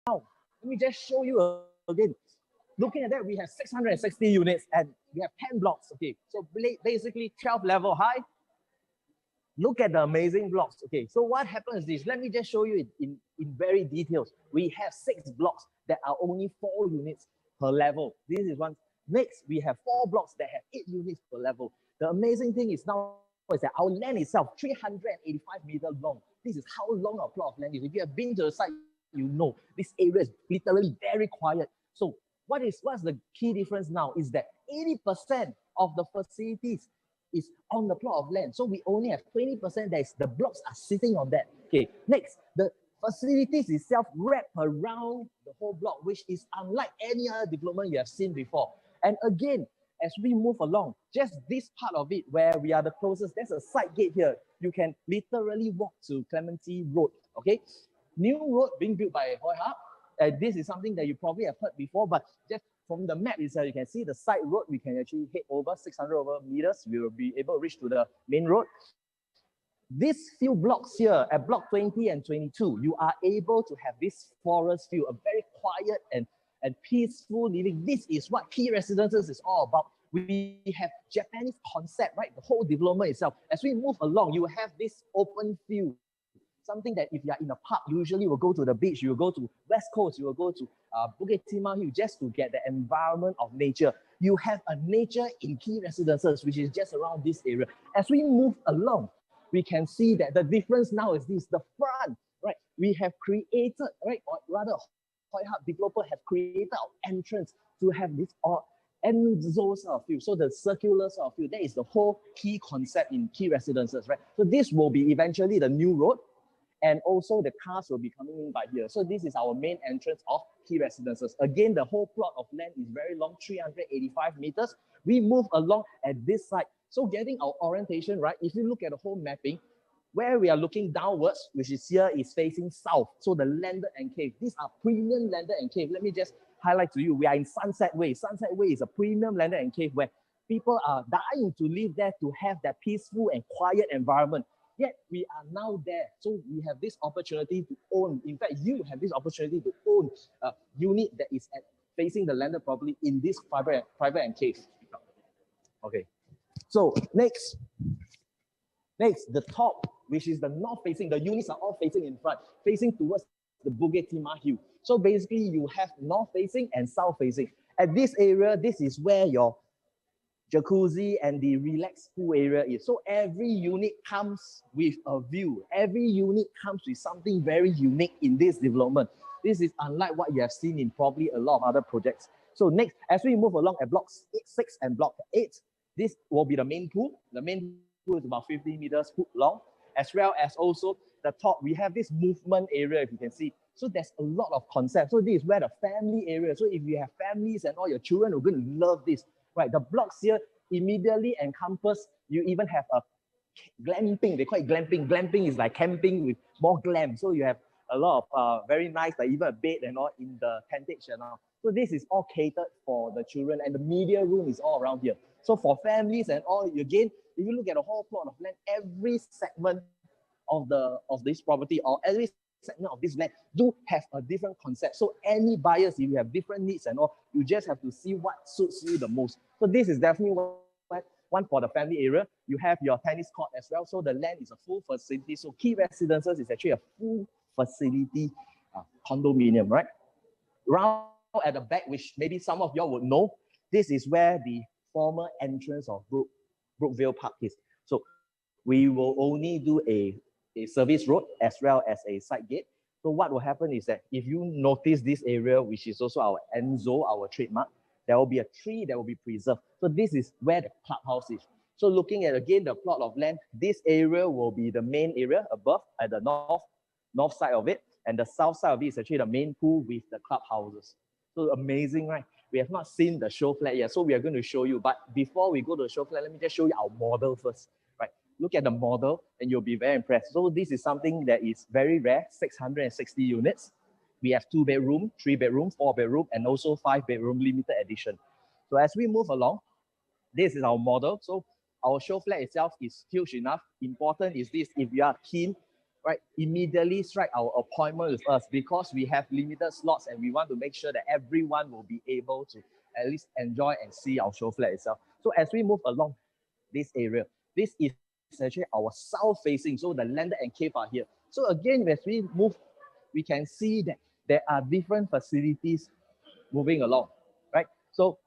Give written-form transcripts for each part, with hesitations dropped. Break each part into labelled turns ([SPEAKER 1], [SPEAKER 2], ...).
[SPEAKER 1] let me just show you again. Looking at that, we have 660 units and we have 10 blocks. Okay, so basically 12 level high. Look at the amazing blocks. Okay, so what happens is this. Let me just show you in very details. We have 6 blocks that are only 4 units per level. This is one. Next, we have 4 blocks that have 8 units per level. The amazing thing is now is that our land itself, 385 meters long. This is how long our plot of land is. If you have been to the site, you know this area is literally very quiet. So what's the key difference now is that 80% of the facilities is on the plot of land. So we only have 20% that is the blocks are sitting on that. Okay, next, the facilities itself wrap around the whole block, which is unlike any other development you have seen before. And again, as we move along, just this part of it where we are the closest, there's a side gate here. You can literally walk to Clementi Road, okay? New road being built by Hoi Hup. This is something that you probably have heard before, but just from the map itself, you can see the side road. We can actually head over 600 over meters. We will be able to reach to the main road. These few blocks here at block 20 and 22, you are able to have this forest view, a very quiet and peaceful living. This is what Key Residences is all about. We have Japanese concept, right? The whole development itself. As we move along, you have this open field. Something that if you're in a park, usually you will go to the beach, you will go to West Coast, you will go to Bukit Timah Hill just to get the environment of nature. You have a nature in Key Residences, which is just around this area. As we move along, we can see that the difference now is this, the front, right? We have created, right, or rather, Hoi Hup developer have created our entrance to have this end zone sort of view. So the circular sort of view, that is the whole key concept in Key Residences, right? So this will be eventually the new road. And also the cars will be coming in by here. So this is our main entrance of Key Residences. Again, the whole plot of land is very long, 385 meters. We move along at this side. So getting our orientation right, if you look at the whole mapping, where we are looking downwards, which is here, is facing south. So the landed enclave. These are premium landed enclave. Let me just highlight to you. We are in Sunset Way. Sunset Way is a premium landed enclave where people are dying to live there to have that peaceful and quiet environment. Yet we are now there. So we have this opportunity to own. In fact, you have this opportunity to own a unit that is facing the landed property in this private enclave. Okay. So next, the top, which is the north facing, the units are all facing in front, facing towards the Bukit Timah Hill. So basically you have north facing and south facing. At this area, this is where your jacuzzi and the relaxed pool area is. So every unit comes with a view. Every unit comes with something very unique in this development. This is unlike what you have seen in probably a lot of other projects. So next, as we move along at blocks 6 and block 8, this will be the main pool. The main pool is about 50 meters long, as well as also the top, we have this movement area, if you can see. So there's a lot of concepts. So this is where the family area. So if you have families and all your children are going to love this. Right, the blocks here immediately encompass, you even have a glamping, they call it glamping. Glamping is like camping with more glam. So you have a lot of very nice, like even a bed and all in the tentage and all. So this is all catered for the children, and the media room is all around here. So for families and all, again, if you look at the whole plot of land, every segment of this property or every segment of this land do have a different concept. So any buyers, if you have different needs and all, you just have to see what suits you the most. So this is definitely one for the family area. You have your tennis court as well. So the land is a full facility. So Key Residences is actually a full facility condominium, right? Round at the back, which maybe some of y'all would know, this is where the former entrance of Brookvale Park is. So we will only do a service road as well as a side gate. So what will happen is that if you notice this area, which is also our end zone, our trademark, there will be a tree that will be preserved. So this is where the clubhouse is. So looking at again the plot of land, this area will be the main area above at the north side of it, and the south side of it is actually the main pool with the clubhouses. So amazing, right? We have not seen the show flat yet, so we are going to show you. But before we go to the show flat, let me just show you our model first. Look at the model and you'll be very impressed. So this is something that is very rare, 660 units. We have 2-bedroom, 3-bedroom, 4-bedroom, and also 5-bedroom limited edition. So as we move along, this is our model. So our show flat itself is huge enough. Important is this, if you are keen, right, immediately strike our appointment with us because we have limited slots and we want to make sure that everyone will be able to at least enjoy and see our show flat itself. So as we move along this area, this is actually our south facing, so the landed and cave are here. So again, as we move, we can see that there are different facilities moving along, right? So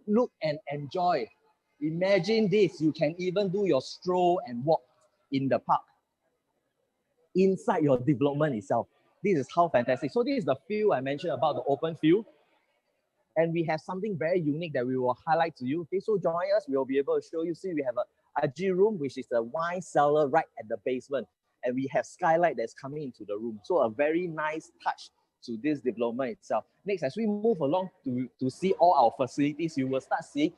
[SPEAKER 1] look and enjoy. Imagine this, you can even do your stroll and walk in the park inside your development itself. This is how fantastic. So this is the field I mentioned about, the open field. And we have something very unique that we will highlight to you. Okay, so join us, we'll be able to show you. See, we have a G room, which is a wine cellar right at the basement. And we have skylight that's coming into the room. So a very nice touch to this development itself. Next, as we move along to see all our facilities, you will start seeing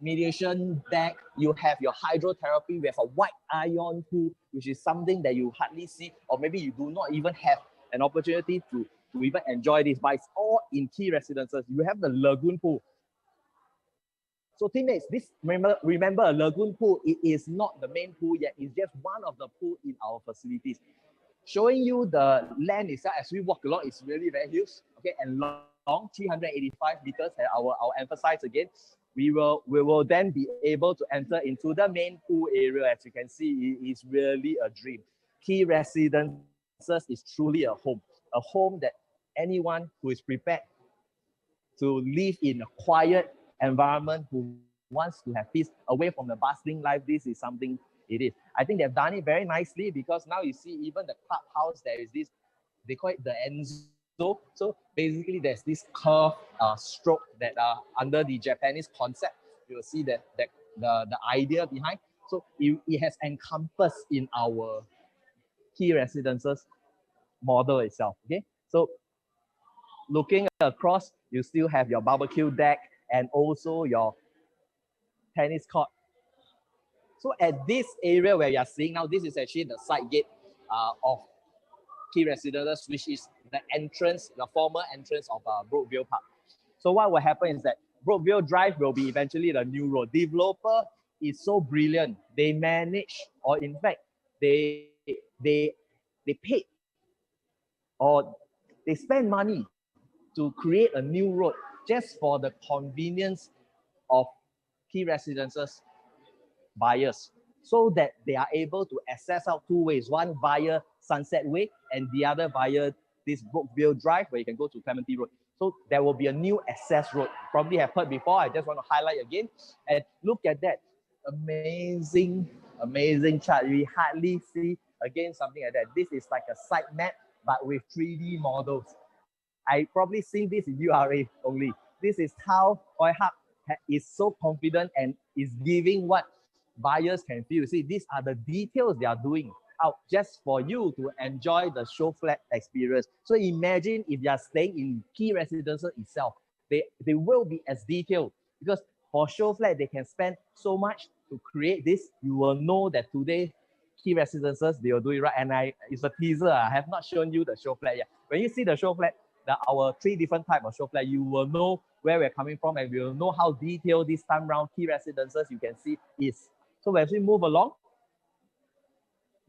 [SPEAKER 1] mediation deck. You have your hydrotherapy. We have a white ion pool, which is something that you hardly see, or maybe you do not even have an opportunity to even enjoy this, but it's all in key residences. You have the Lagoon Pool. So teammates, this remember a Lagoon Pool, it is not the main pool yet. It's just one of the pool in our facilities. Showing you the land itself as we walk along, it's really very huge, okay, and long, 385 meters. And I'll emphasize again, we will then be able to enter into the main pool area. As you can see, it is really a dream. Key residences is truly a home that anyone who is prepared to live in a quiet environment, who wants to have peace away from the bustling life, this is something it is. I think they've done it very nicely, because now you see even the clubhouse, there is this, they call it the Enzo. So basically there's this curved stroke that under the Japanese concept, you will see that the idea behind. So it has encompassed in our key residences model itself. Okay, so looking across, you still have your barbecue deck and also your tennis court. So at this area where you are seeing now, this is actually the side gate of key residences, which is the entrance, the former entrance of Brookvale Park. So what will happen is that Brookvale Drive will be eventually the new road. Developer is so brilliant. They manage, or in fact, they paid, or they spend money to create a new road just for the convenience of key residences buyers, so that they are able to access out two ways, one via Sunset Way and the other via this Brookvale Drive, where you can go to Clementi Road. So there will be a new access road. Probably have heard before, I just want to highlight again. And look at that, amazing chart. We hardly see again something like that. This is like a site map, but with 3D models. I probably seen this in URA only. This is how Hoi Hup is so confident and is giving what buyers can feel. See, these are the details they are doing out just for you to enjoy the show flat experience. So imagine if you are staying in key residences itself, they will be as detailed, because for show flat, they can spend so much to create this. You will know that today, key residences, they will do it right. And it's a teaser. I have not shown you the show flat yet. When you see the show flat, our 3 different types of show flat, you will know where we're coming from, and we will know how detailed this time round key residences you can see is. So as we move along,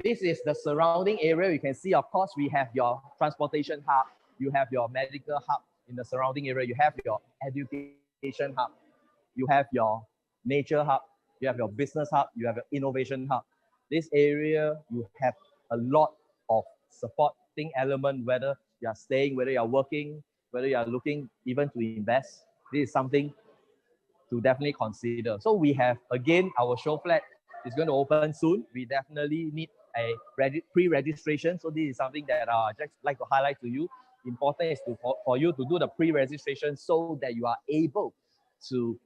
[SPEAKER 1] this is the surrounding area. You can see, of course, we have your transportation hub, you have your medical hub in the surrounding area, you have your education hub, you have your nature hub, you have your business hub, you have your innovation hub. This area, you have a lot of supporting element, whether you are staying, whether you are working, whether you are looking even to invest. This is something to definitely consider. So we have, again, our show flat is going to open soon. We definitely need a pre-registration. So this is something that I just like to highlight to you. Important is for you to do the pre-registration, so that you are able to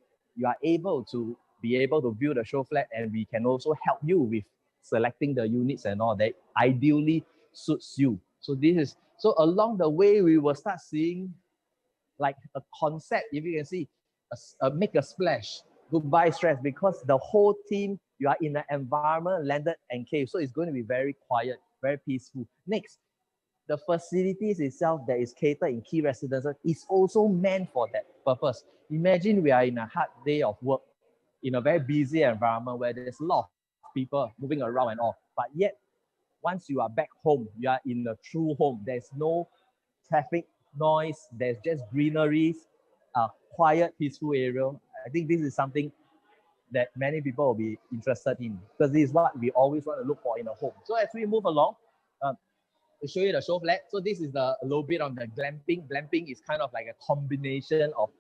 [SPEAKER 1] be able to view the show flat, and we can also help you with selecting the units and all that ideally suits you. So this is, so along the way, we will start seeing like a concept, if you can see, make a splash, goodbye stress, because the whole team, you are in an environment, landed and cave. So it's going to be very quiet, very peaceful. Next, the facilities itself that is catered in key residences is also meant for that purpose. Imagine we are in a hard day of work, in a very busy environment where there's a lot of people moving around and all. But yet, once you are back home, you are in the true home. There's no traffic noise. There's just greeneries, quiet, peaceful area. I think this is something that many people will be interested in, because this is what we always want to look for in a home. So as we move along, to show you the show flat. So this is a little bit on the glamping. Glamping is kind of like a combination of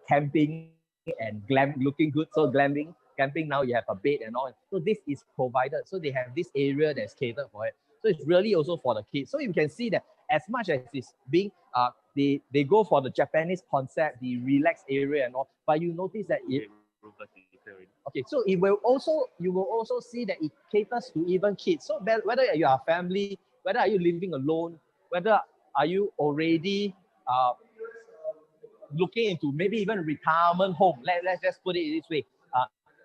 [SPEAKER 1] camping and glam, looking good. So camping now you have a bed and all. So this is provided. So they have this area that's catered for it. So it's really also for the kids. So you can see that as much as it's being, they go for the Japanese concept, the relaxed area and all, but you notice that okay, so you will also see that it caters to even kids. So whether you are a family, whether are you living alone, whether are you already looking into maybe even retirement home, let's just put it this way,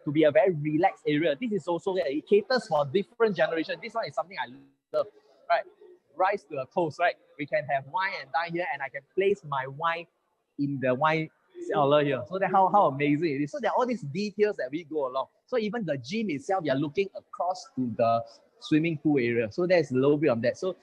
[SPEAKER 1] to be a very relaxed area. This is also, it caters for different generations. This one is something I love, right? Rise to a toast, right? We can have wine and dine here, and I can place my wine in the wine cellar here. So that how amazing it is. So there are all these details that we go along. So even the gym itself, you're looking across to the swimming pool area. So there's a little bit of that. So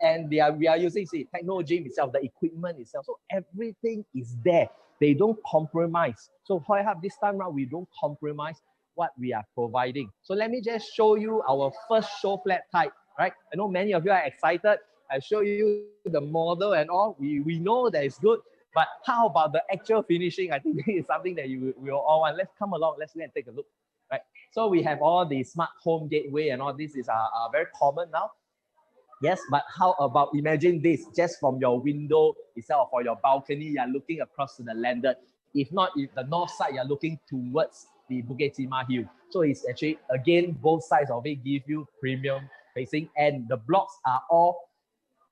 [SPEAKER 1] and we are using, see, techno gym itself, the equipment itself. So everything is there. They don't compromise. So Hoi Hup, this time around, we don't compromise what we are providing. So let me just show you our first show flat type, right? I know many of you are excited. I show you the model and all. We know that it's good, but how about the actual finishing? I think this is something that you will all want. Let's come along. Let's go and take a look, right? So we have all the smart home gateway and all. This is very common now. Yes, but how about imagine this just from your window itself or your balcony, you're looking across to the landed. If not, if the north side, you're looking towards the Bukit Timah Hill. So it's actually, again, both sides of it give you premium facing, and the blocks are all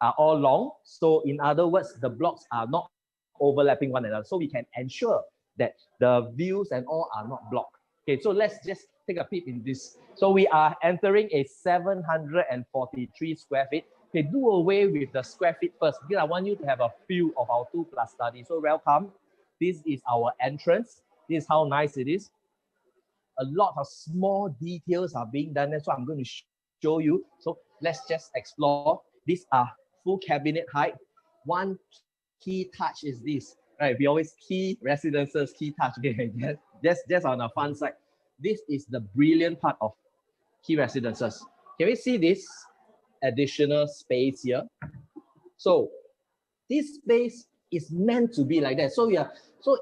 [SPEAKER 1] long. So in other words, the blocks are not overlapping one another. So we can ensure that the views and all are not blocked. Okay, so let's just take a peek in this. So we are entering a 743 square feet. Okay, do away with the square feet first, because I want you to have a feel of our 2+ study. So welcome. This is our entrance. This is how nice it is. A lot of small details are being done. That's what I'm going to show you. So let's just explore. These are full cabinet height. One key touch is this. Right, we always key residences, key touch. Okay, just on the fun side. This is the brilliant part of key residences. Can we see this additional space here? So this space is meant to be like that. So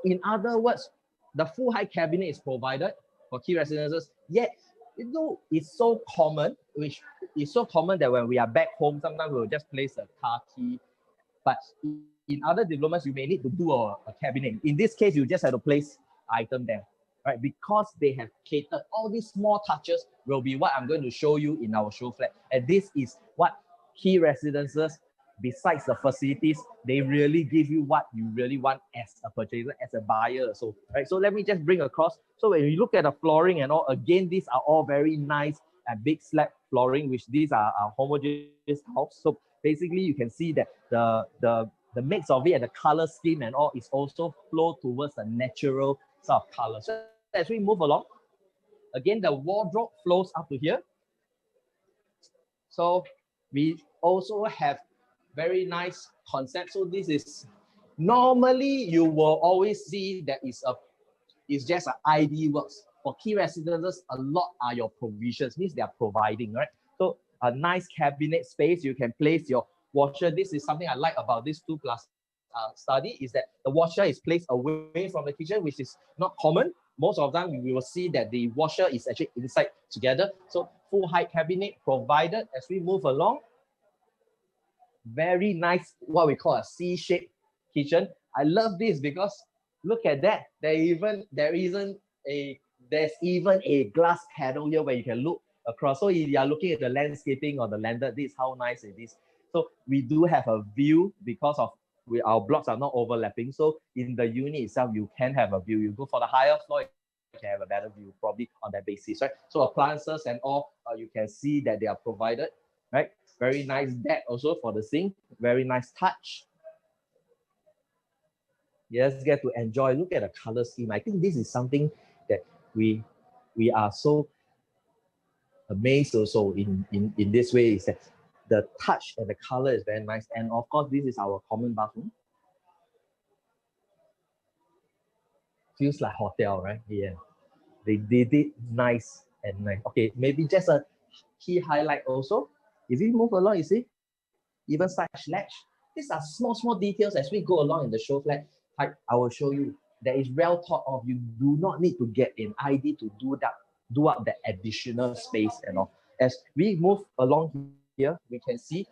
[SPEAKER 1] in other words, the full height cabinet is provided for key residences. Yet, you know, it's so common, which is so common that when we are back home, sometimes we'll just place a car key. But in other developments, you may need to do a cabinet. In this case, you just have to place item there, right? Because they have catered, all these small touches will be what I'm going to show you in our show flat. And this is what key residences, besides the facilities, they really give you what you really want as a purchaser, as a buyer. So, right. So let me just bring across. So when you look at the flooring and all, again, these are all very nice and big slab flooring, which these are homogeneous house. So basically, you can see that the mix of it and the color scheme and all is also flow towards a natural sort of color. So as we move along, again, the wardrobe flows up to here. So we also have very nice concept. So this is, normally you will always see that it's just an ID works. For key residences, a lot are your provisions, means they are providing, right? So a nice cabinet space, you can place your washer. This is something I like about this 2+ study, is that the washer is placed away from the kitchen, which is not common. Most of the time, we will see that the washer is actually inside together. So full height cabinet provided. As we move along, very nice, what we call a C-shaped kitchen. I love this because look at that. There's even a glass panel here where you can look across. So if you are looking at the landscaping or the landed, this is how nice it is. So we do have a view because of our blocks are not overlapping. So in the unit itself, you can have a view. You go for the higher floor, you can have a better view probably on that basis, right? So appliances and all, you can see that they are provided, right? Very nice deck also for the sink. Very nice touch. Yes, get to enjoy. Look at the color scheme. I think this is something that we are so amazed also in this way is that the touch and the color is very nice. And of course, this is our common bathroom. Feels like hotel, right? Yeah. They did it nice and nice. Okay, maybe just a key highlight also. If we move along, you see, even such latch. These are small details as we go along in the show flat type. I will show you that is well thought of. You do not need to get an ID to do up the additional space and all. As we move along here, we can see,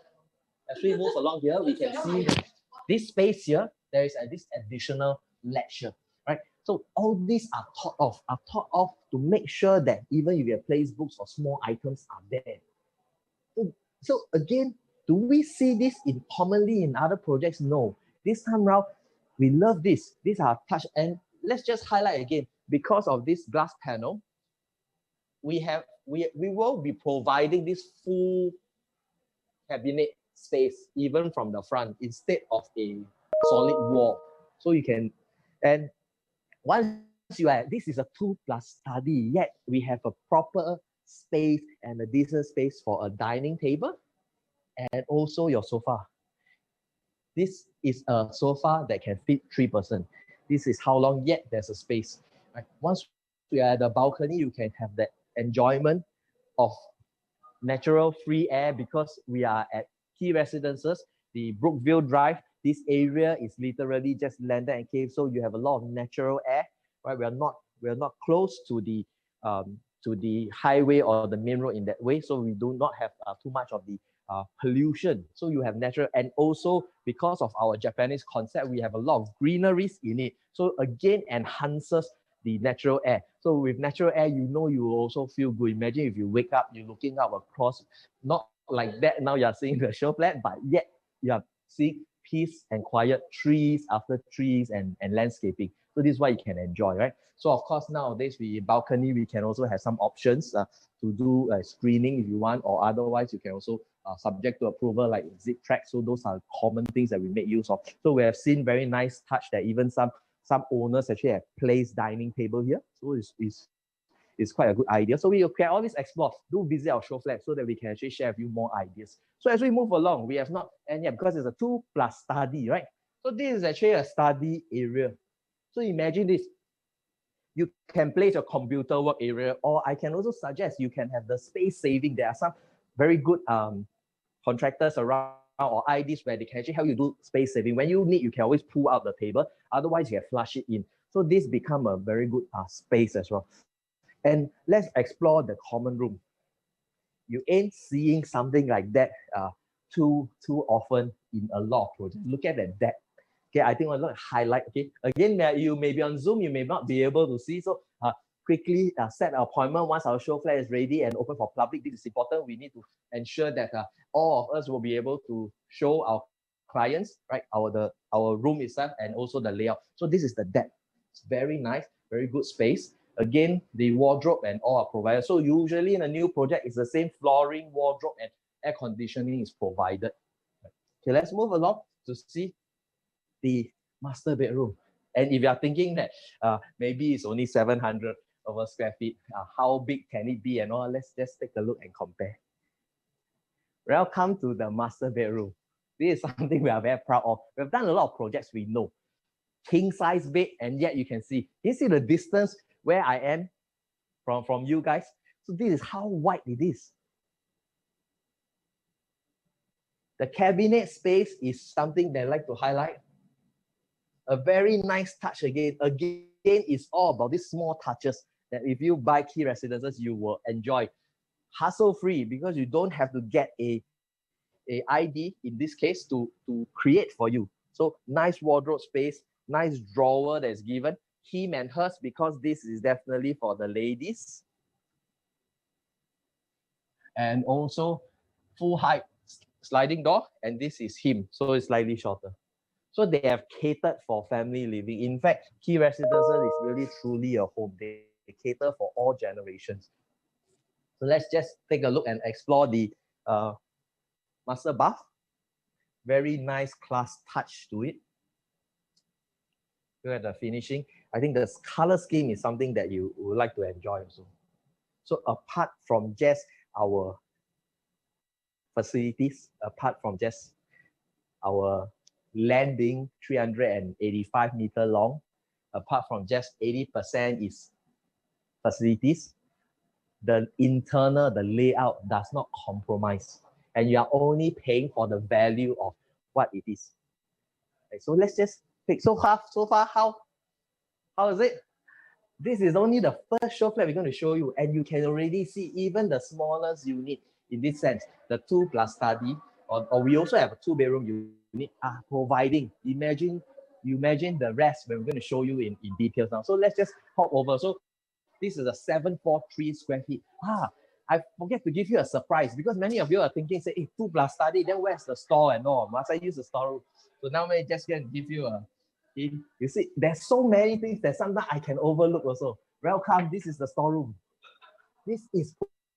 [SPEAKER 1] this space here, there is this additional latch here, right? So all these are thought of to make sure that even if you place books or small items are there. So again, do we see this commonly in other projects? No. This time round, we love this. These are touch. And let's just highlight again, because of this glass panel, we will be providing this full cabinet space even from the front instead of a solid wall. So you can, and once you are, this is a 2+ study, yet we have a proper space and a decent space for a dining table and also your sofa. This is a sofa that can fit 3 persons. This is how long, yet there's a space. Right? Once we are at the balcony, you can have that enjoyment of natural free air because we are at key residences. The Brookvale Drive, this area is literally just landed and cave, so you have a lot of natural air. Right? We are not close to the highway or the main road in that way, so we do not have too much of the pollution. So you have natural, and also because of our Japanese concept, we have a lot of greeneries in it. So again, enhances the natural air. So with natural air, you know, you will also feel good. Imagine if you wake up, you're looking up across, not like that. Now you're seeing the show flat, but yet you are seeing peace and quiet, trees after trees and landscaping. So this is what you can enjoy, right? So of course, nowadays, balcony, we can also have some options to do screening if you want, or otherwise you can also subject to approval like zip track. So those are common things that we make use of. So we have seen very nice touch that even some owners actually have placed dining table here. So it's quite a good idea. So we can always explore, do visit our show flat so that we can actually share with you more ideas. So as we move along, we have not, and yeah, because it's a 2+ study, right? So this is actually a study area. So imagine this. You can place your computer work area, or I can also suggest you can have the space saving. There are some very good contractors around or IDs where they can actually help you do space saving. When you need, you can always pull out the table. Otherwise, you can flush it in. So this become a very good space as well. And let's explore the common room. You ain't seeing something like that too often in a lot of projects. Look at that. Okay, I think I'll not highlight. Okay, again, you may be on Zoom, you may not be able to see. So quickly set an appointment once our show flat is ready and open for public. This is important. We need to ensure that all of us will be able to show our clients, right, our room itself and also the layout. So this is the deck. It's very nice, very good space. Again, the wardrobe and all are provided. So usually in a new project, it's the same flooring, wardrobe, and air conditioning is provided. Okay, let's move along to see the master bedroom. And if you are thinking that maybe it's only 700 over square feet, how big can it be and all, let's just take a look and compare. Welcome to the master bedroom. This is something we are very proud of. We've done a lot of projects we know. King size bed, and yet you can see the distance where I am from you guys. So this is how wide it is. The cabinet space is something that I like to highlight. A very nice touch again. Again, it's all about these small touches that if you buy key residences, you will enjoy. Hassle-free, because you don't have to get a ID in this case to create for you. So nice wardrobe space, nice drawer that's given. Him and hers, because this is definitely for the ladies. And also full height sliding door, and this is him, so it's slightly shorter. So they have catered for family living. In fact, key residences is really truly a home. They cater for all generations. So let's just take a look and explore the master bath. Very nice class touch to it. Look at the finishing. I think the color scheme is something that you would like to enjoy also. So apart from just our facilities, apart from just our land being 385 meter long, apart from just 80% is facilities, the internal, the layout does not compromise. And you are only paying for the value of what it is. Okay, so let's just take, so far, how is it? This is only the first show flat we're going to show you, and you can already see even the smallest unit in this sense, the 2 plus study, or we also have a 2-bedroom unit are providing. Imagine the rest when we're going to show you in details now. So let's just hop over. So this is a 743 square feet. I forget to give you a surprise because many of you are thinking, say, hey, 2 plus study, then where's the store and all? Must I use the storeroom? So now I'm just going to give you a hint. You see, there's so many things that sometimes I can overlook also. Welcome, this is the storeroom. This is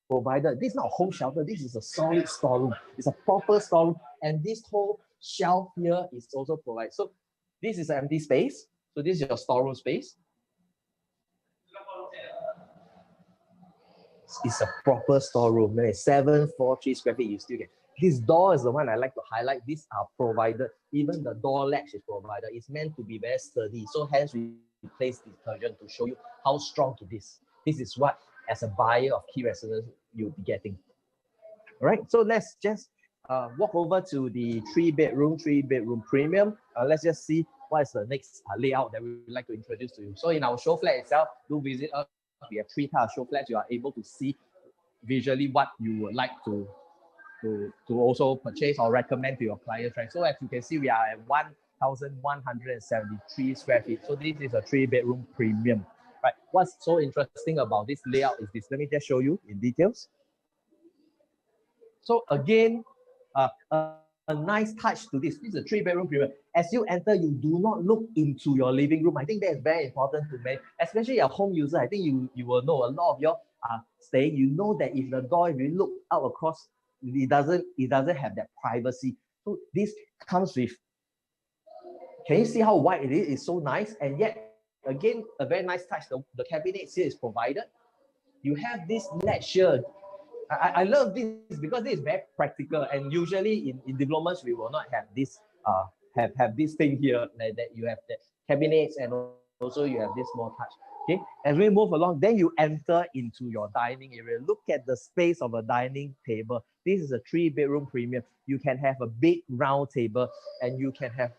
[SPEAKER 1] provided. This is not a home shelter. This is a solid storeroom. It's a proper storeroom. And this whole shelf here is also provided. So this is an empty space. So this is your storeroom space. It's a proper storeroom. 743 square feet, you still get. This door is the one I like to highlight. These are provided. Even the door latch is provided. It's meant to be very sturdy. So hence we place detergent to show you how strong it is. This is what, as a buyer of key residence, you'll be getting. All right, so let's just walk over to the 3-bedroom premium. Let's just see what is the next layout that we would like to introduce to you. So in our show flat itself, do visit us. We have 3 types of show flats. You are able to see visually what you would like to also purchase or recommend to your clients, right? So as you can see, we are at 1,173 square feet. So this is a 3-bedroom premium, right? What's so interesting about this layout is this. Let me just show you in details. So again, a nice touch to this. This is a 3-bedroom premium. As you enter, you do not look into your living room. I think that is very important to make, especially a home user. I think you will know a lot of you are staying. You know that if the door, if you look out across, it doesn't have that privacy. So this comes with, can you see how wide it is? It's so nice. And yet, again, a very nice touch. The cabinets here is provided. You have this latch here. I love this because this is very practical, and usually in developments we will not have this have this thing here that you have the cabinets, and also you have this small touch. Okay, as we move along, then you enter into your dining area. Look at the space of a dining table. This is a 3-bedroom premium. You can have a big round table, and you can have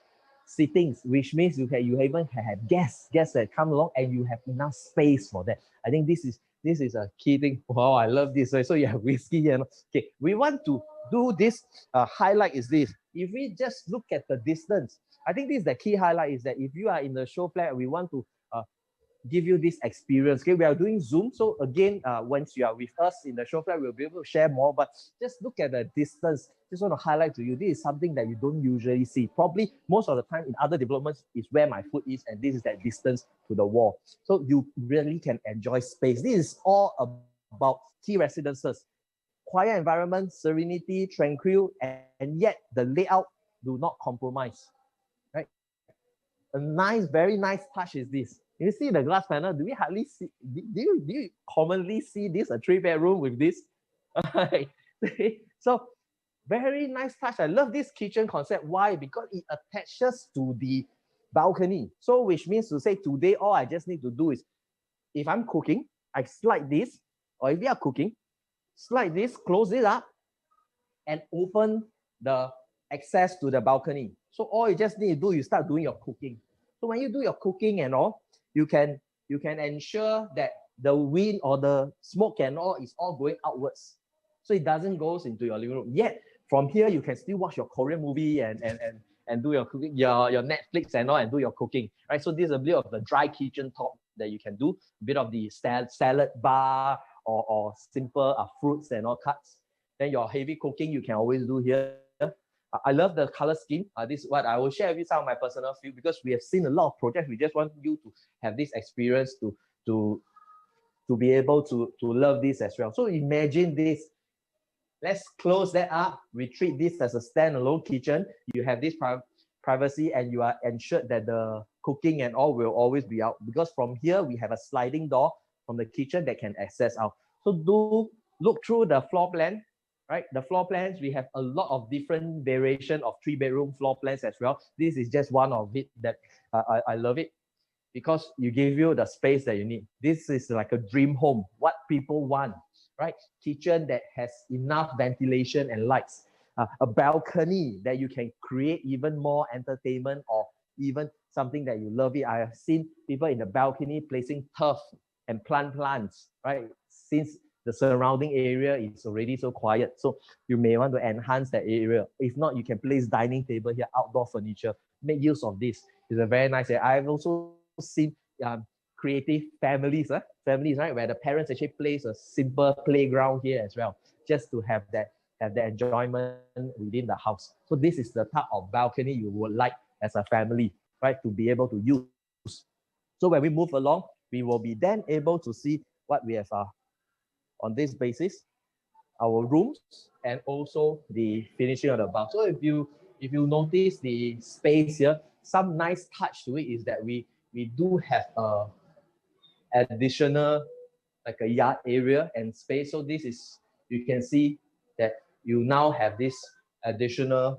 [SPEAKER 1] sittings, which means you even can have guests that come along, and you have enough space for that. I think this is a key thing. Wow, I love this. So you have whiskey here. Okay, we want to do this highlight is this. If we just look at the distance, I think this is the key highlight, is that if you are in the show flat, we want to give you this experience. Okay, we are doing Zoom. So again, once you are with us in the show flat, we'll be able to share more, but just look at the distance. Just want to highlight to you, this is something that you don't usually see. Probably most of the time in other developments is where my foot is, and this is that distance to the wall. So you really can enjoy space. This is all about key residences. Quiet environment, serenity, tranquil, and yet the layout do not compromise, right? A nice, very nice touch is this. You see the glass panel, do we hardly see, do you commonly see this, a 3-bedroom with this? So very nice touch. I love this kitchen concept. Why? Because it attaches to the balcony. So which means to say today, all I just need to do is, if I'm cooking, I slide this, or if you are cooking, slide this, close it up, and open the access to the balcony. So all you just need to do, you start doing your cooking. So when you do your cooking and all, you can ensure that the wind or the smoke and all is all going outwards. So it doesn't go into your living room. Yet from here, you can still watch your Korean movie and do your cooking, your Netflix and all, and do your cooking, right? So this is a bit of the dry kitchen top that you can do, a bit of the salad bar or simple fruits and all cuts. Then your heavy cooking, you can always do here. I love the color scheme. This is what I will share with you, some of my personal feel, because we have seen a lot of projects. We just want you to have this experience to be able to love this as well. So imagine this. Let's close that up. We treat this as a standalone kitchen. You have this privacy, and you are ensured that the cooking and all will always be out, because from here we have a sliding door from the kitchen that can access out. So do Look through the floor plan, right? The floor plans, we have a lot of different variation of 3-bedroom floor plans as well. This is just one of it that I love it, because you give you the space that you need. This is like a dream home, what people want, right? Kitchen that has enough ventilation and lights, a balcony that you can create even more entertainment, or even something that you love it. I have seen people in the balcony placing turf and plants, right? Since the surrounding area is already so quiet. So you may want to enhance that area. If not, you can place dining table here, outdoor furniture, make use of this. It's a very nice area. I've also seen creative families, right, where the parents actually place a simple playground here as well, just to have that enjoyment within the house. So this is the type of balcony you would like as a family, right, to be able to use. So when we move along, we will be then able to see what we have on this basis, our rooms, and also the finishing of the bath. So if you notice the space here, some nice touch to it is that we do have a additional like a yard area and space. So this is, you can see that you now have this additional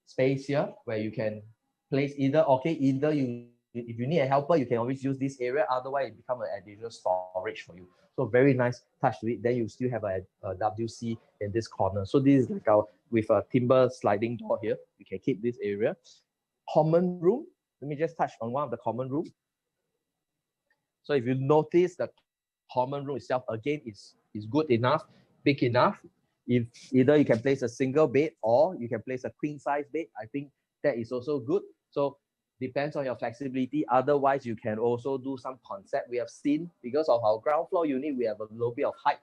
[SPEAKER 1] space here where you can place either you, if you need a helper, you can always use this area. Otherwise, it becomes an additional storage for you. So very nice touch to it. Then you still have a WC in this corner. So this is like our, with a timber sliding door here. You can keep this area. Common room. Let me just touch on one of the common room. So if you notice, the common room itself, again, is good enough, big enough. If either you can place a single bed or you can place a queen size bed, I think that is also good. So depends on your flexibility. Otherwise, you can also do some concept. We have seen, because of our ground floor unit, we have a little bit of height,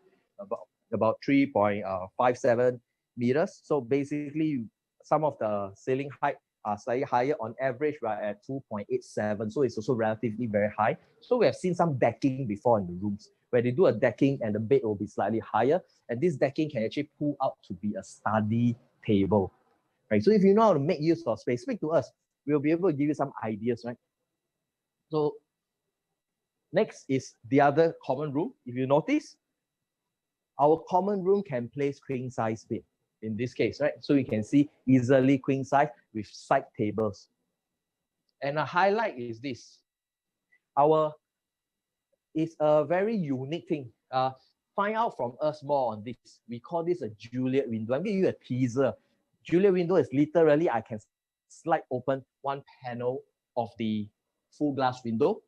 [SPEAKER 1] about 3.57 meters. So basically, some of the ceiling height are slightly higher. On average, we're at 2.87. So it's also relatively very high. So we have seen some decking before in the rooms, where they do a decking and the bed will be slightly higher. And this decking can actually pull out to be a study table, right? So if you know how to make use of space, speak to us. We'll be able to give you some ideas, right? So next is the other common room. If you notice, our common room can place queen size bed in this case, right? So you can see easily queen size with side tables. And a highlight is this. It's a very unique thing. Find out from us more on this. We call this a Juilliard window. I'm giving you a teaser. Juilliard window is literally, I can slide open one panel of the full glass window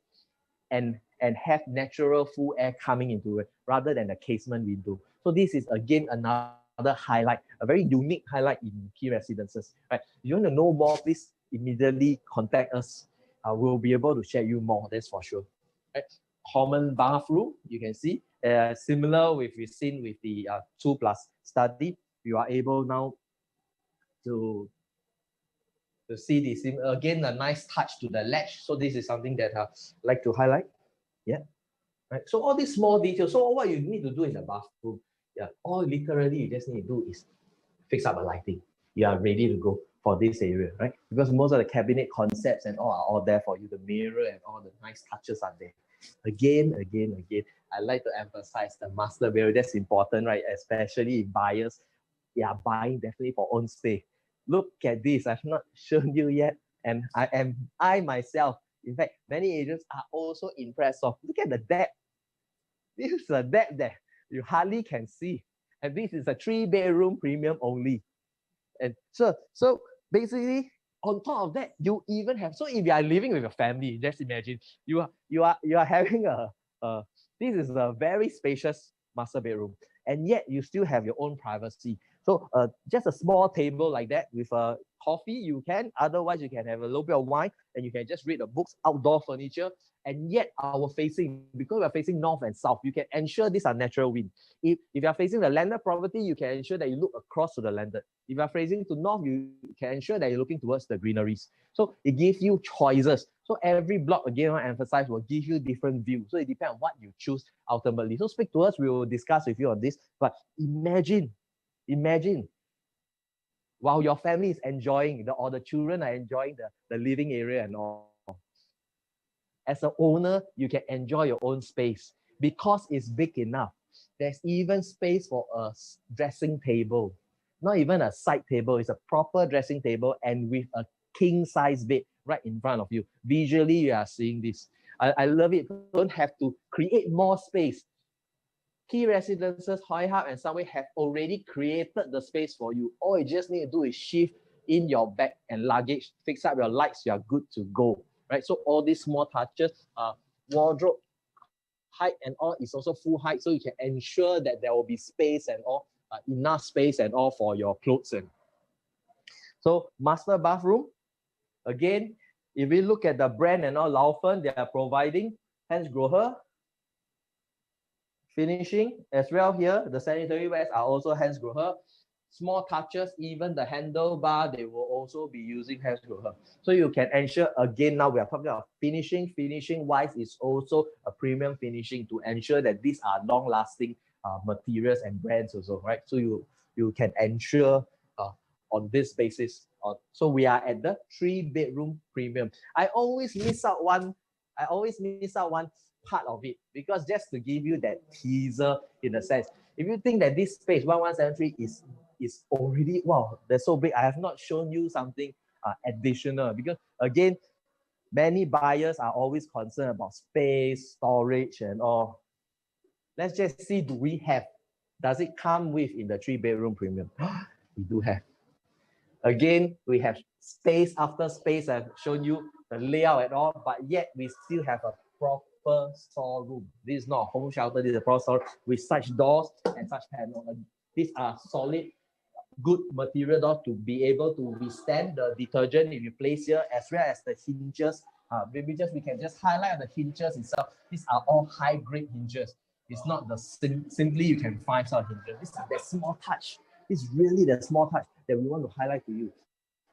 [SPEAKER 1] and have natural full air coming into it rather than a casement window. So this is again another highlight, a very unique highlight in key residences. Right? If you want to know more, please immediately contact us. We'll be able to share you more, that's for sure. Right? Common bathroom, you can see, similar with we've seen with the 2+ study. You are able now to see this, again, a nice touch to the latch. So this is something that I like to highlight. Yeah, right. So all these small details. So what you need to do in the bathroom, yeah, all literally you just need to do is fix up a lighting. You are ready to go for this area, right? Because most of the cabinet concepts and all are all there for you. The mirror and all the nice touches are there. Again, I like to emphasize the master bedroom. That's important, right? Especially if buyers, buying definitely for own stay. Look at this. I've not shown you yet, and I myself, in fact, many agents are also impressed of. Look at the depth. This is a depth that you hardly can see, and this is a 3-bedroom premium only. And so basically, on top of that, you even have, so if you are living with a family, just imagine you are having this is a very spacious master bedroom, and yet you still have your own privacy. So just a small table like that with a coffee, you can. Otherwise, you can have a little bit of wine and you can just read the books, outdoor furniture. And yet our facing, because we're facing north and south, you can ensure these are natural wind. If you're facing the landed property, you can ensure that you look across to the landed. If you're facing to north, you can ensure that you're looking towards the greeneries. So it gives you choices. So every block, again, I emphasize, will give you different views. So it depends on what you choose ultimately. So speak to us, we will discuss with you on this. But imagine, while your family is enjoying, or the children are enjoying the living area and all, as an owner, you can enjoy your own space because it's big enough. There's even space for a dressing table. Not even a side table, it's a proper dressing table and with a king size bed right in front of you. Visually, you are seeing this. I love it. Don't have to create more space. Key residences, Hoi Hup and Sunway have already created the space for you. All you just need to do is shift in your bag and luggage, fix up your lights, you are good to go. Right? So all these small touches, wardrobe height and all is also full height, so you can ensure that there will be space and all, enough space and all for your clothes. And so master bathroom, again, if we look at the brand and all, Laufen, they are providing Hans Grohe finishing as well here. The sanitary wares are also Hans Grohe. Small touches, even the handlebar, they will also be using Hans Grohe. So you can ensure, again, now we are talking about finishing. Finishing wise is also a premium finishing to ensure that these are long-lasting materials and brands also, right? So you can ensure on this basis. So we are at the 3-bedroom premium. I always miss out one part of it, because just to give you that teaser in a sense, if you think that this space 1173 is already, wow, they're so big, I have not shown you something additional, because again, many buyers are always concerned about space, storage and all. Let's just see, does it come with in the 3-bedroom premium? We do have. Again, we have space after space. I've shown you the layout and all, but yet we still have a proper storeroom. This is not a home shelter, this is a proper store with such doors and such panels. These are solid, good material doors to be able to withstand the detergent if you place here, as well as the hinges. Maybe we can just highlight the hinges itself. These are all high-grade hinges. It's not the simply you can find some hinges. This is that small touch. It's really the small touch that we want to highlight to you.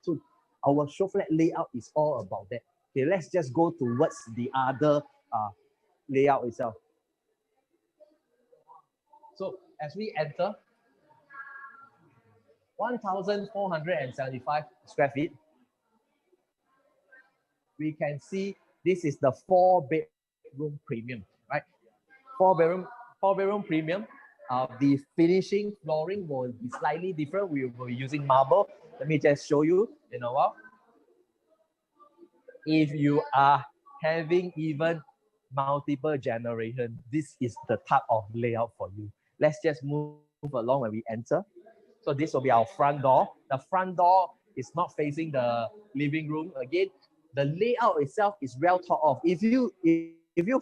[SPEAKER 1] So our SHOWFLAT layout is all about that. Okay, let's just go towards the other layout itself. So as we enter, 1,475 square feet, we can see this is the 4-bedroom premium, right? 4-bedroom premium. The finishing flooring will be slightly different. We will be using marble. Let me just show you in a while. If you are having even multiple generation, this is the type of layout for you. Let's just move along when we enter. So this will be our front door. The front door is not facing the living room. Again, the layout itself is well thought of. If you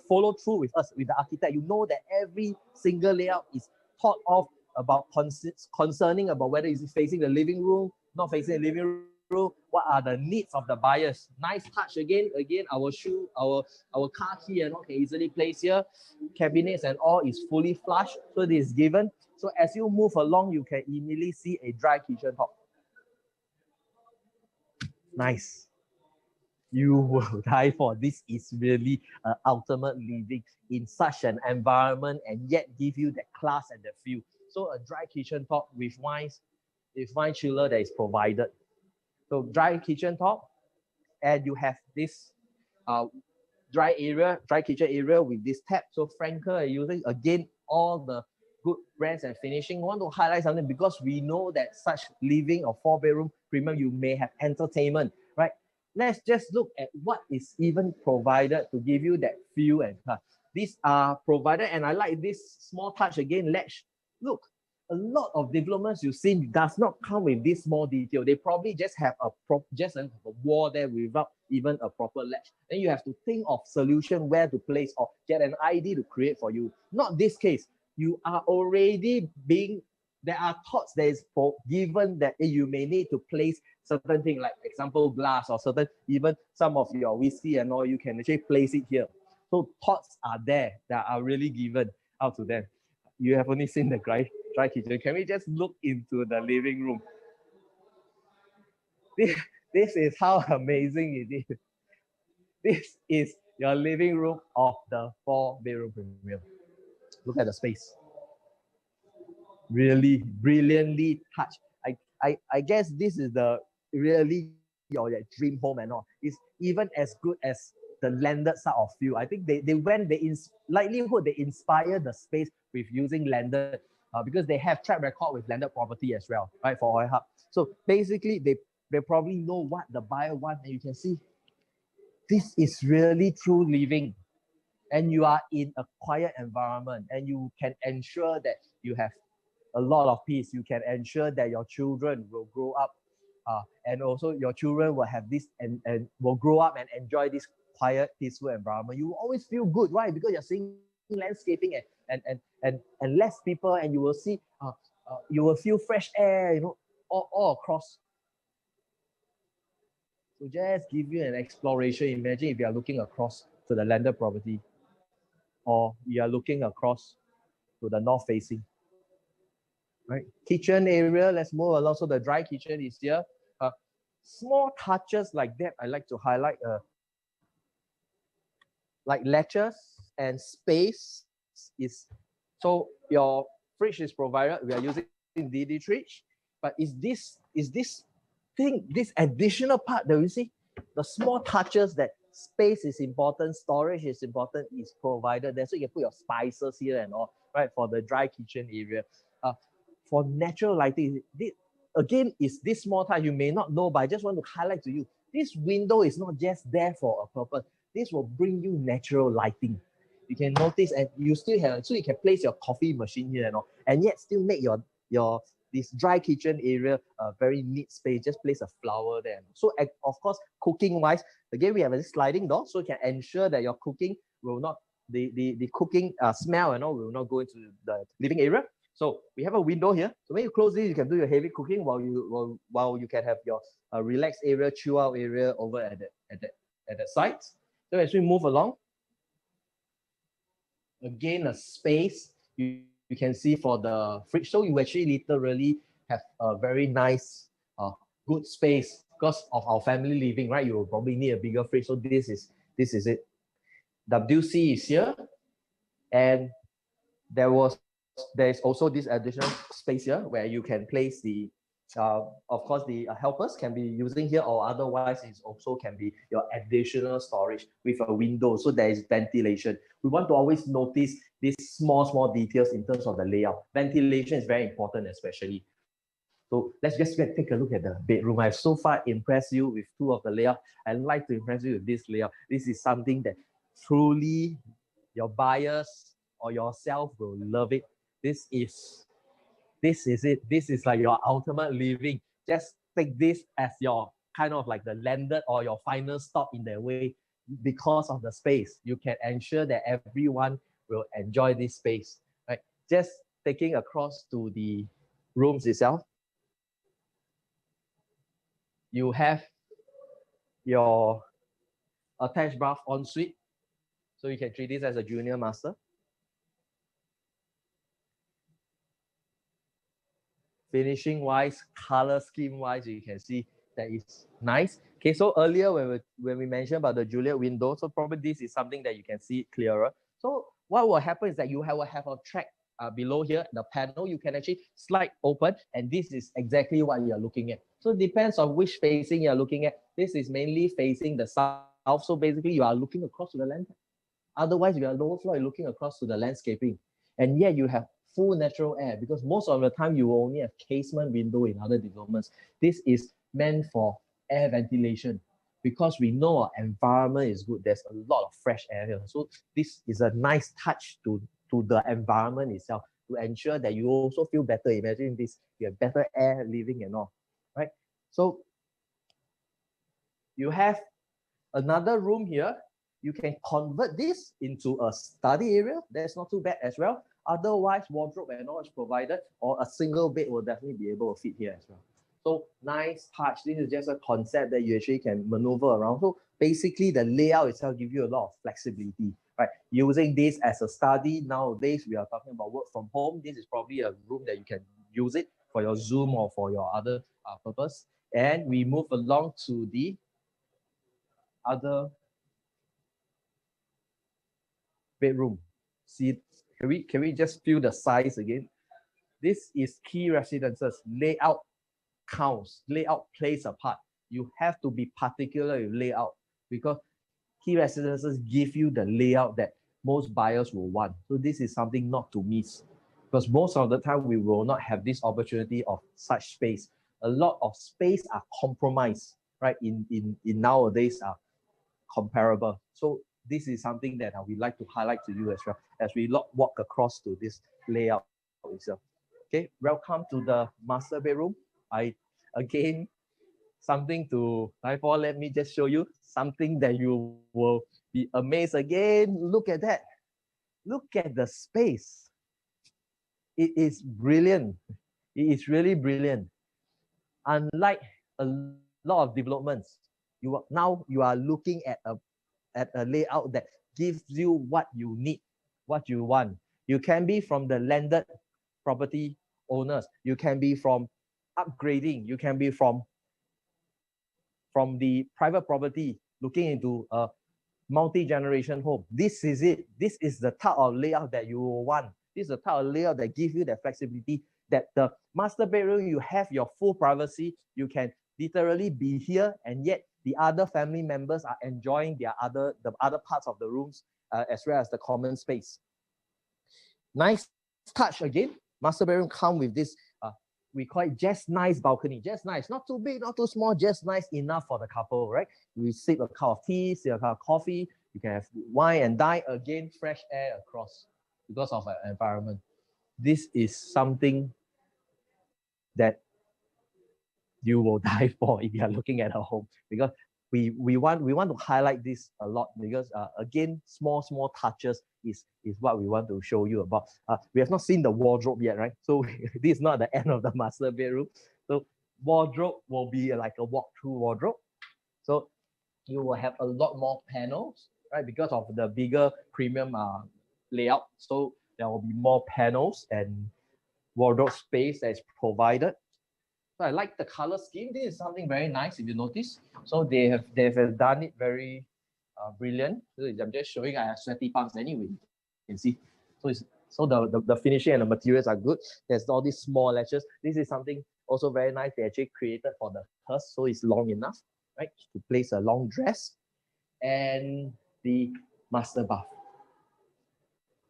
[SPEAKER 1] follow through with us, with the architect, you know that every single layout is thought of about concerning about whether it's facing the living room, not facing the living room, what are the needs of the buyers. Nice touch again. Our car key and all can easily place here. Cabinets and all is fully flush, so this is given. So as you move along, you can immediately see a dry kitchen top. Nice. You will die for. This is really ultimate living in such an environment and yet give you that class and the feel. So a dry kitchen top with wine chiller that is provided. So dry kitchen top, and you have this dry kitchen area with this tap. So Frankel are using again all the good brands and finishing. I want to highlight something because we know that such living or 4-bedroom premium, you may have entertainment, right? Let's just look at what is even provided to give you that feel and these are provided, and I like this small touch again, latch. Look, a lot of developments you've seen does not come with this small detail. They probably just have a wall there without even a proper latch. Then you have to think of solution where to place or get an idea to create for you. Not this case. You are already there are thoughts that is given that you may need to place certain things, like example glass or certain, even some of your whiskey and all, you can actually place it here. So thoughts are there that are really given out to them. You have only seen the dry kitchen. Can we just look into the living room? This is how amazing it is. This is your living room of the 4-bedroom premium. Look at the space. Really brilliantly touched. I guess this is the really your dream home and all. It's even as good as the landed side of feel. I think likelihood they inspire the space with using landed because they have track record with landed property as well, right, for Hoi Hup. So basically, they probably know what the buyer wants, and you can see this is really true living, and you are in a quiet environment, and you can ensure that you have a lot of peace. You can ensure that your children will grow up, and also your children will have this and will grow up and enjoy this quiet, peaceful environment. You will always feel good, right? Because you're seeing landscaping and less people, and you will see, you will feel fresh air, you know, all across. So just give you an exploration. Imagine if you are looking across to the landed property, or you are looking across to the north facing. Right, kitchen area, let's move along. So the dry kitchen is here. Small touches like that I like to highlight, like latches and space is, so your fridge is provided. We are using DD fridge, but is this thing, this additional part that we see, the small touches that space is important, storage is important, is provided there. So you can put your spices here and all, right, for the dry kitchen area. For natural lighting, again, is this small touch you may not know, but I just want to highlight to you, this window is not just there for a purpose. This will bring you natural lighting. You can notice, and you still have, so you can place your coffee machine here and all, and yet still make your this dry kitchen area a very neat space. Just place a flower there. So of course, cooking wise, again, we have a sliding door, so you can ensure that your cooking will not, the cooking smell and all will not go into the living area. So we have a window here. So when you close this, you can do your heavy cooking while you can have your relaxed area, chill out area over at the side. So as we move along, again, a space you can see for the fridge. So you actually literally have a very nice, good space because of our family living, right? You will probably need a bigger fridge. So this is it. WC is here, and there is also this additional space here where you can place the, of course, the helpers can be using here, or otherwise it also can be your additional storage with a window. So there is ventilation. We want to always notice these small details in terms of the layout. Ventilation is very important, especially. So let's just take a look at the bedroom. I've so far impressed you with two of the layout. I'd like to impress you with this layout. This is something that truly your buyers or yourself will love it. This is it. This is like your ultimate living. Just take this as your kind of like the landed or your final stop in the way. Because of the space, you can ensure that everyone will enjoy this space, right? Just taking across to the rooms itself, you have your attached bath ensuite, so you can treat this as a junior master. Finishing wise, color scheme wise, you can see that is nice. Okay, so earlier when we mentioned about the Juilliard window, so probably this is something that you can see clearer. So what will happen is that you will have a track below here, the panel, you can actually slide open, and this is exactly what you're looking at. So it depends on which facing you're looking at. This is mainly facing the south, so basically you are looking across to the land. Otherwise, if you are lower floor, you're looking across to the landscaping, and yet you have full natural air, because most of the time you will only have casement window in other developments. This is meant for air ventilation, because we know our environment is good. There's a lot of fresh air here. So this is a nice touch to the environment itself, to ensure that you also feel better. Imagine this, you have better air living and all, right? So you have another room here. You can convert this into a study area. That's not too bad as well. Otherwise, wardrobe and all is provided, or a single bed will definitely be able to fit here as well. So nice touch. This is just a concept that you actually can maneuver around. So basically, the layout itself gives you a lot of flexibility, right? Using this as a study, nowadays we are talking about work from home. This is probably a room that you can use it for your Zoom or for your other purpose. And we move along to the other bedroom. See, can we just feel the size again? This is key residences. Layout counts. Layout plays a part. You have to be particular with layout, because key residences give you the layout that most buyers will want. So this is something not to miss, because most of the time we will not have this opportunity of such space. A lot of space are compromised, right? In nowadays are comparable. So this is something that we like to highlight to you as well as we walk across to this layout itself. Okay, welcome to the master bedroom. Again, something to live for. Let me just show you something that you will be amazed again. Look at that. Look at the space. It is brilliant. It is really brilliant. Unlike a lot of developments, now you are looking at a layout that gives you what you need, what you want. You can be from the landed property owners. You can be from upgrading. You can be from the private property looking into a multi-generation home. This is it. This is the type of layout that you want. This is the type of layout that gives you the flexibility that the master bedroom, you have your full privacy. You can literally be here, and yet the other family members are enjoying the other parts of the rooms as well as the common space. Nice touch again. Master bedroom come with this, we call it just nice balcony. Just nice, not too big, not too small, just nice enough for the couple, right? You sip a cup of tea, sip a cup of coffee, you can have wine and dine, again, fresh air across because of our environment. This is something that you will die for if you are looking at a home, because we want to highlight this a lot, because again, small touches is what we want to show you about. We have not seen the wardrobe yet, right? So this is not the end of the master bedroom. So wardrobe will be like a walk-through wardrobe. So you will have a lot more panels, right? Because of the bigger premium layout. So there will be more panels and wardrobe space that is provided. So I like the color scheme. This is something very nice if you notice. So they have done it very brilliant. So I'm just showing I have sweaty palms anyway. You can see. So the finishing and the materials are good. There's all these small latches. This is something also very nice. They actually created for the hearse, so it's long enough, right, to place a long dress. And the master bath.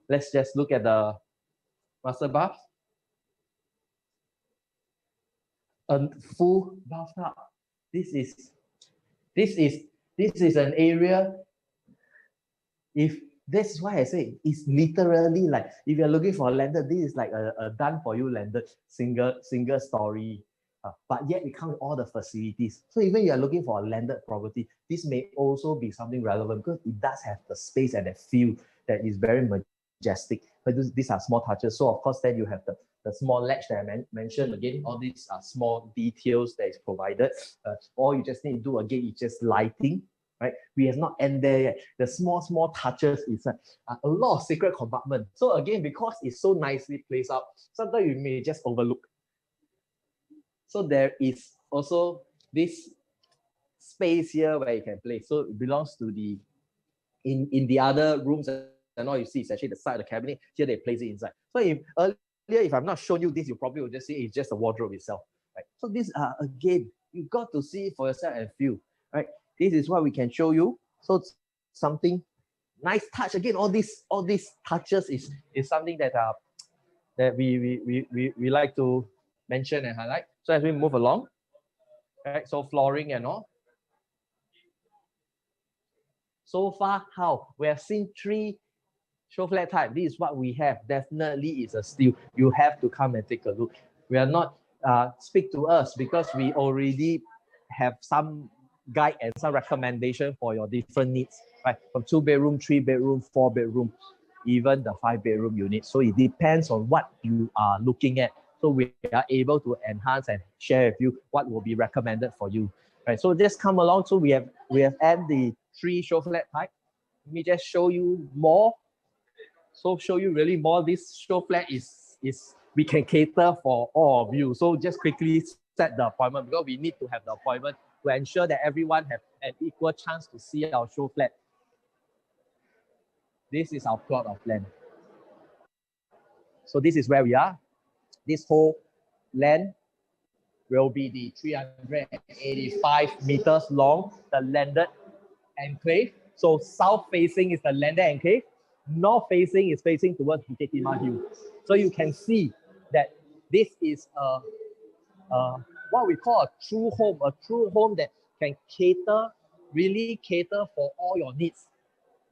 [SPEAKER 1] Let's just look at the master bath. A full bathtub. This is an area. If that's why I say it's literally like, if you're looking for a landed, this is like a done for you landed single story. But yet it comes with all the facilities. So even you are looking for a landed property, this may also be something relevant because it does have the space and the feel that is very majestic. But these are small touches. So of course, then you have the small latch that I mentioned again. All these are small details that is provided. All you just need to do again is just lighting, right? We have not ended there yet. The small touches is a lot of secret compartment. So again, because it's so nicely placed out, sometimes you may just overlook. So there is also this space here where you can place. So it belongs to the, in the other rooms and all you see is actually the side of the cabinet. Here they place it inside. So if earlier, if I've not shown you this, you probably would just say it's just a wardrobe itself, right? So this, again, you got to see it for yourself and feel, right? This is what we can show you. So it's something nice touch. Again, all these touches is something that that we like to mention and highlight. So as we move along, right? So flooring and all. So far, how we have seen 3 SHOWFLAT type. This is what we have. Definitely is a steal. You have to come and take a look. We are not speak to us because we already have some guide and some recommendation for your different needs, right? From 2-bedroom, 3-bedroom, 4-bedroom, even the 5-bedroom unit. So it depends on what you are looking at. So we are able to enhance and share with you what will be recommended for you, right? So just come along. So we have added the 3 SHOWFLAT type. Let me just show you more. So show you really more. This SHOWFLAT is we can cater for all of you. So just quickly set the appointment because we need to have the appointment to ensure that everyone have an equal chance to see our SHOWFLAT. This is our plot of land. So this is where we are. This whole land will be the 385 meters long, the landed enclave. So south facing is the landed enclave, north facing is facing towards Bukit Timah Hill. So you can see that this is what we call a true home that can really cater for all your needs.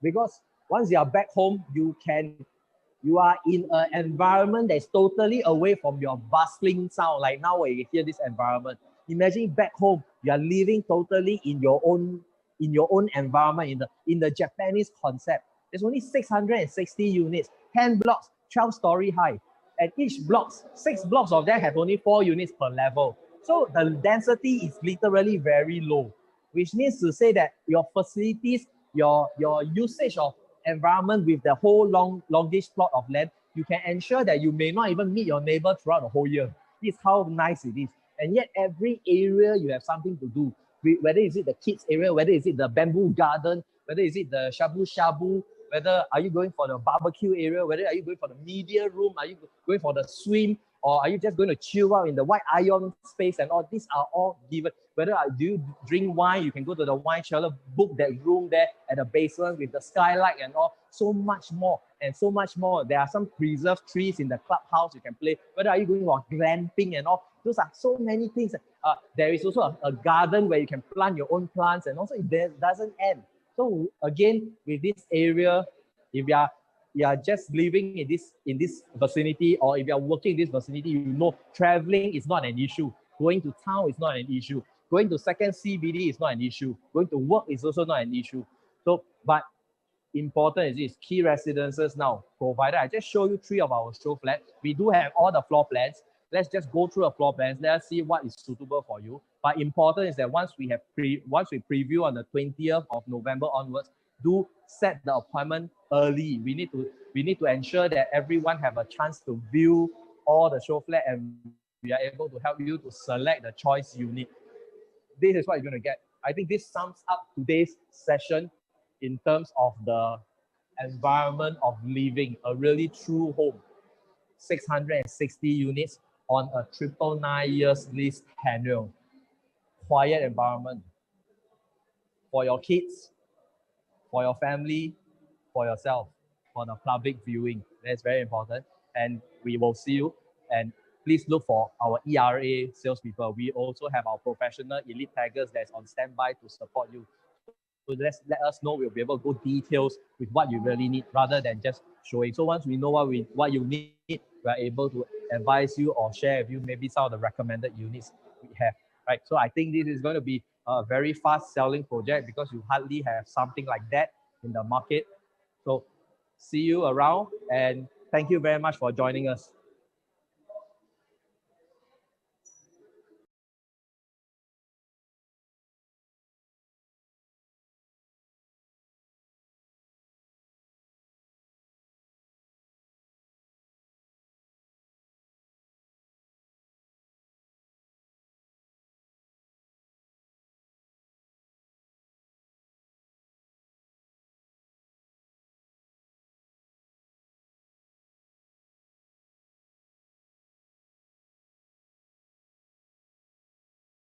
[SPEAKER 1] Because once you are back home, you are in an environment that's totally away from your bustling sound. Like now when you hear this environment, imagine back home, you are living totally in your own environment, in the Japanese concept. There's only 660 units, 10 blocks, 12 story high. And each block, 6 blocks of them have only 4 units per level. So the density is literally very low, which means to say that your facilities, your usage of environment with the whole longish plot of land, you can ensure that you may not even meet your neighbor throughout the whole year. This is how nice it is. And yet every area you have something to do. Whether is it the kids area, whether is it the bamboo garden, whether is it the shabu shabu, whether are you going for the barbecue area, whether are you going for the media room, are you going for the swim, or are you just going to chill out in the white iron space and all. These are all given. Whether do you drink wine, you can go to the wine cellar, book that room there at the basement with the skylight and all. So much more and so much more. There are some preserved trees in the clubhouse you can play. Whether are you going for glamping and all. Those are so many things. There is also a garden where you can plant your own plants, and also it doesn't end. So again, with this area, if you are just living in this vicinity, or if you are working in this vicinity, you know traveling is not an issue. Going to town is not an issue. Going to second CBD is not an issue. Going to work is also not an issue. So, but important is this, key residences now provided. I just show you 3 of our show flats. We do have all the floor plans. Let's just go through the floor plans. Let's see what is suitable for you. But important is that once we preview on the 20th of November onwards, do set the appointment early. We need to ensure that everyone have a chance to view all the show flat, and we are able to help you to select the choice you need. This is what you're going to get. I think this sums up today's session in terms of the environment of living, a really true home. 660 units on a 999 years lease tenure. Quiet environment for your kids, for your family, for yourself, for the public viewing. That's very important. And we will see you. And please look for our ERA salespeople. We also have our professional elite taggers that's on standby to support you. So let us know. We'll be able to go details with what you really need rather than just showing. So once we know what you need, we're able to advise you or share with you maybe some of the recommended units we have. Right. So I think this is going to be a very fast selling project because you hardly have something like that in the market. So see you around, and thank you very much for joining us.